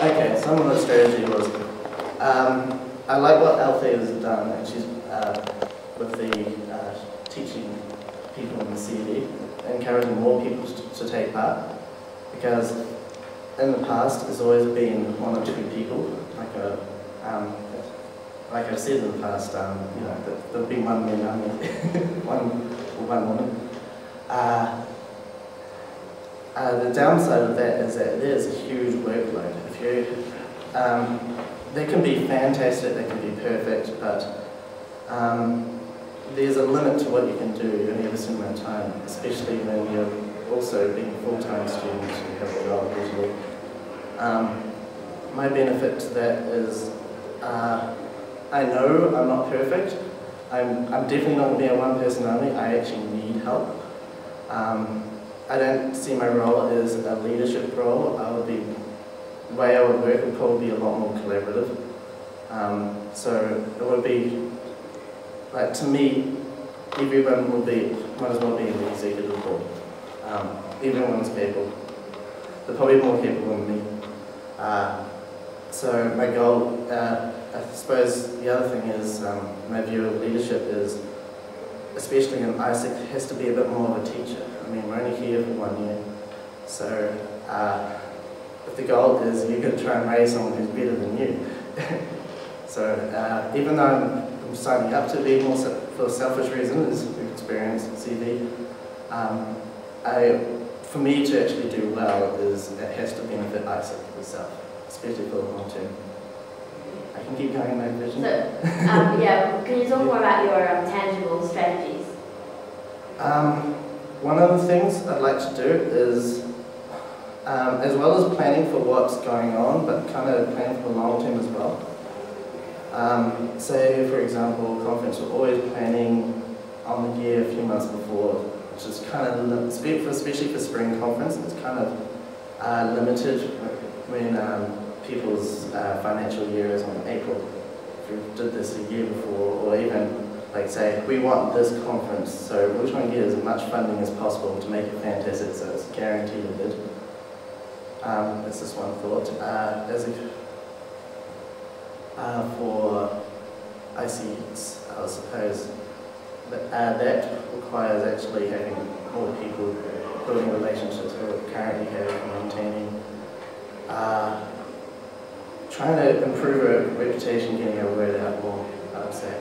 Okay, some of the strategy was, I like what Althea has done, and she's with the teaching people in the CV, encouraging more people to take part, because in the past it's always been one or two people, like I've said in the past, there'll be one man army, one woman. The downside of that is that there's a huge workload. If you, they can be fantastic, they can be perfect, but there's a limit to what you can do in every single amount of time, especially when you're also being a full-time student and you have a job usually. My benefit to that is I know I'm not perfect. I'm definitely not going to be a one-person army. I actually need help. I don't see my role as a leadership role. The way I would work would probably be a lot more collaborative. So it would be, like, to me, everyone might as well be in the executive board. Everyone's capable. They're probably more capable than me. So my goal, I suppose the other thing is, my view of leadership is, especially in ISEC, has to be a bit more of a teacher. I mean, we're only here for 1 year. So if the goal is you're going to try and raise someone who's better than you. So even though I'm signing up to be more for selfish reasons, experience, CV, for me to actually do well it has to benefit ISEC itself, especially for the long term. I can keep going in my vision. So, yeah, can you talk more about your tangible strategies? One of the things I'd like to do is, as well as planning for what's going on, but kind of planning for the long term as well. Say, for example, conference, we're always planning on the year a few months before, which is kind of, especially for spring conference, it's kind of limited when people's financial year is on April. If we did this a year before, or even like say, we want this conference, so we're trying to get as much funding as possible to make it fantastic, so it's guaranteed a bid. That's just one thought. For ICs, I suppose that requires actually having more people building relationships who are currently having and maintaining. Trying to improve a reputation, getting our word out more, I would say.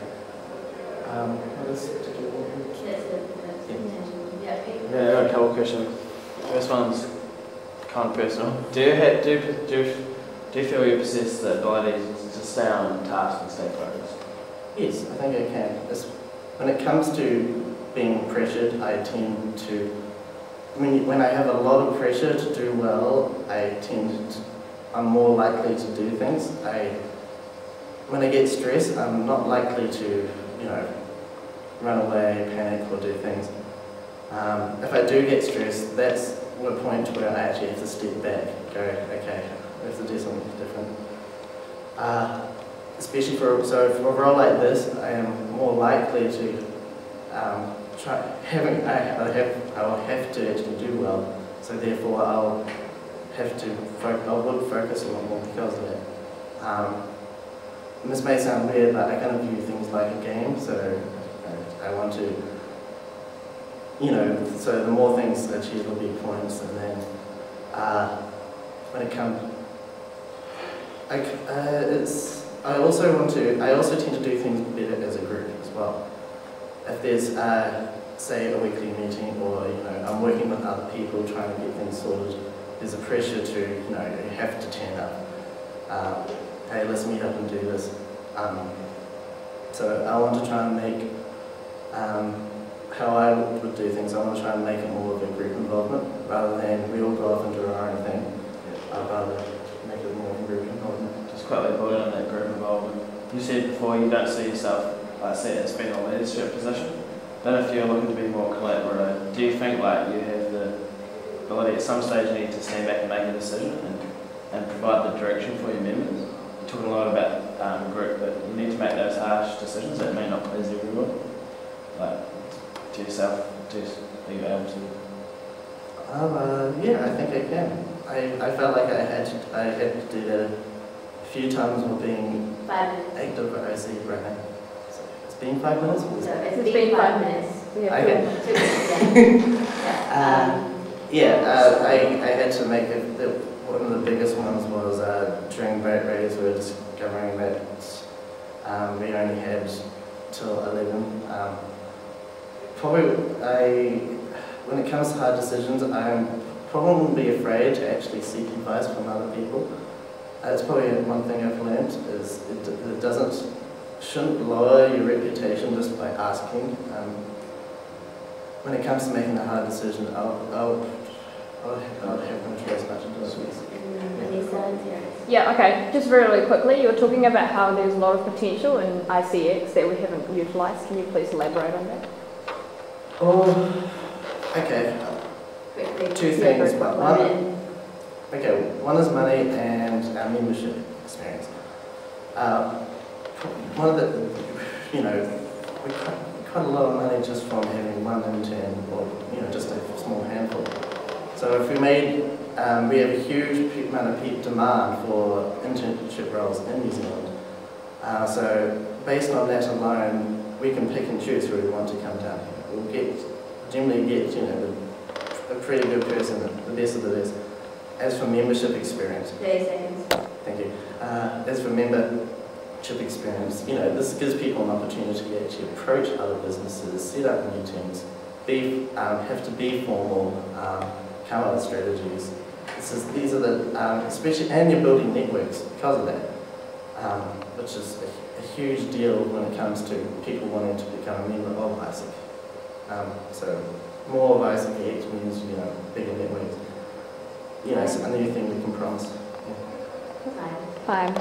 What else to do? Yeah, I got a couple of questions. First one's kind of personal. Do you feel you possess the ability to stay on task and stay focused? Yes, I think I can. When it comes to being pressured, I tend to, when I have a lot of pressure to do well, I'm more likely to do things. When I get stressed, I'm not likely to, run away, panic, or do things. If I do get stressed, that's a point where I actually have to step back, go, okay, I have to do something different. Especially for a role like this, I am more likely to I will have to actually do well. So therefore, I would focus a lot more because of it. And this may sound weird, but I kind of view things like a game. So I want to, so the more things achieved will be points, and then when it comes, I also tend to do things better as a group as well. If there's, say, a weekly meeting, or I'm working with other people trying to get things sorted, there's a pressure to, you have to turn up. Hey, let's meet up and do this. So I want to try and make, how I would do things, I want to try and make it more of a group involvement, rather than we all go off and do our own thing. I'd rather make it more of a group involvement. Just quickly building on that group involvement. You said before you don't see yourself, as being a leadership position, but if you're looking to be more collaborative, do you think you have the ability at some stage you need to stand back and make a decision and provide the direction for your members? You're talking a lot about group, but you need to make those harsh decisions that may not please everyone. To yourself, are you able to? Yeah, I think I can. I felt like I had to do that a few times while being 5 minutes. active at OC right now. So it's been 5 minutes? So it's been 5 minutes. We have Okay. 2 Yeah. Yeah, I had to make it, one of the biggest ones was during boat race we were discovering that we only had till 11. When it comes to hard decisions, I'm probably afraid to actually seek advice from other people. That's probably one thing I've learned, is it shouldn't lower your reputation just by asking. When it comes to making a hard decision, I'll have no choice but to do it. Yeah, okay. Just really quickly, you were talking about how there's a lot of potential in ICX that we haven't utilised. Can you please elaborate on that? Oh, okay. Quickly. 2 things. One is money and our membership experience. One of the, we quite a lot of money just from having one intern, or just a small handful. So if we have a huge amount of demand for internship roles in New Zealand. So based on that alone, we can pick and choose who we want to come down here. We'll generally get a pretty good person, the best of the best. As for membership experience, 30 seconds. thank you. As for membership experience, this gives people an opportunity to actually approach other businesses, set up meetings, have to be formal, come up with strategies. These are the, especially, and you're building networks because of that, which is a huge deal when it comes to people wanting to become a member of ISIC. So more of ISIC means, bigger networks. It's a new thing we can promise. Time. Fine.